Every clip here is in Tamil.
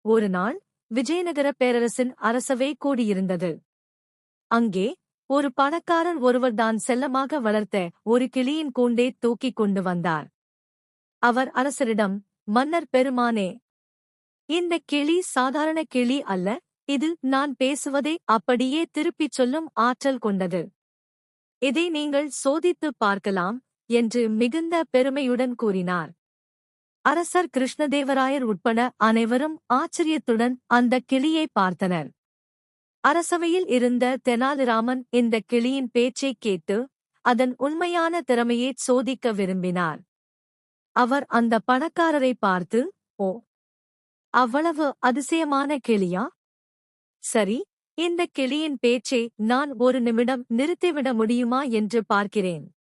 ஒரு நாள் விஜயநகர பேரரசின் அரசவை கூடியிருந்தது. அங்கே ஒரு பணக்காரர் ஒருவர்தான் செல்லமாக வளர்த்த ஒரு கிளியின் கூண்டை தூக்கிக் கொண்டு வந்தார். அவர் அரசரிடம், மன்னர் பெருமானே, இந்த கிளி சாதாரண கிளி அல்ல, இது நான் பேசுவதை அப்படியே திருப்பிச் சொல்லும் ஆற்றல் கொண்டது. இதை நீங்கள் சோதித்துப் பார்க்கலாம் என்று மிகுந்த பெருமையுடன் கூறினார். அரசர் கிருஷ்ணதேவராயர் உட்பட அனைவரும் ஆச்சரியத்துடன் அந்த கிளியை பார்த்தனர். அரசவையில் இருந்த தெனாலிராமன் இந்த கிளியின் பேச்சைக் கேட்டு அதன் உண்மையான திறமையைச் சோதிக்க விரும்பினார். அவர் அந்த பணக்காரரை பார்த்து, ஓ, அவ்வளவு அதிசயமான கிளியா? சரி, இந்த கிளியின் பேச்சை நான் ஒரு நிமிடம் நிறுத்திவிட முடியுமா என்று பார்க்கிறேன்.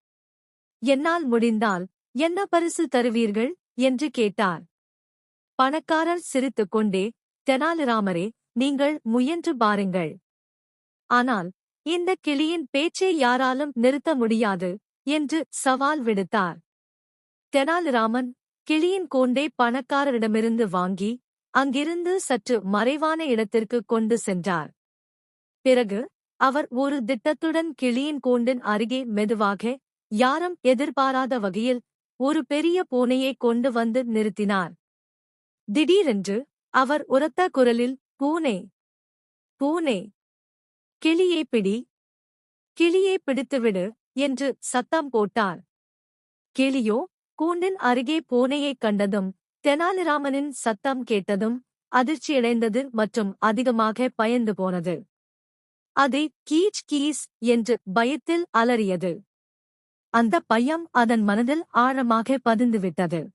என்னால் முடிந்தால் என்ன பரிசு தருவீர்கள் என்று கேட்டார். பணக்காரர் சிரித்துக் கொண்டே, தெனாலிராமரே, நீங்கள் முயன்று பாருங்கள். ஆனால் இந்த கிளியின் பேச்சை யாராலும் நிறுத்த முடியாது என்று சவால் விடுத்தார். தெனாலிராமன் கிளியின் கூண்டை பணக்காரரிடமிருந்து வாங்கி அங்கிருந்து சற்று மறைவான இடத்திற்கு கொண்டு சென்றார். பிறகு அவர் ஒரு திட்டத்துடன் கிளியின் கூண்டின் அருகே மெதுவாக, யாரும் எதிர்பாராத வகையில் ஒரு பெரிய பூனையை கொண்டு வந்து நிறுத்தினார். திடீரென்று அவர் உரத்த குரலில், பூனை, பூனை, கிளியை பிடி, கிளியை பிடித்துவிடு என்று சத்தம் போட்டார். கிளியோ கூண்டின் அருகே பூனையைக் கண்டதும், தெனாலிராமனின் சத்தம் கேட்டதும் அதிர்ச்சியடைந்தது மற்றும் அதிகமாக பயந்து போனது. அதை கீச் கீஸ் என்று பயத்தில் அலறியது. அந்த பயம் அதன் மனதில் ஆழமாக பதிந்துவிட்டது.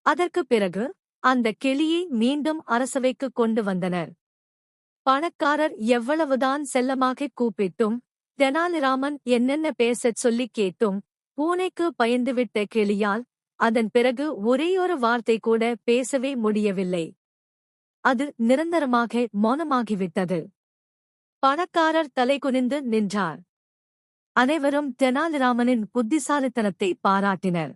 அதற்குப் பிறகு அந்த கிளியை மீண்டும் அரசவைக்கு கொண்டு வந்தனர். பணக்காரர் எவ்வளவுதான் செல்லமாகக் கூப்பிட்டும், தெனாலிராமன் என்னென்ன பேசச் சொல்லிக் கேட்டும், பூனைக்கு பயந்துவிட்ட கிளியால் அதன் பிறகு ஒரேயொரு வார்த்தை கூட பேசவே முடியவில்லை. அது நிரந்தரமாக மௌனமாகிவிட்டது. பணக்காரர் தலைகுனிந்து நின்றார். அனைவரும் தெனாலிராமனின் புத்திசாலித்தனத்தை பாராட்டினர்.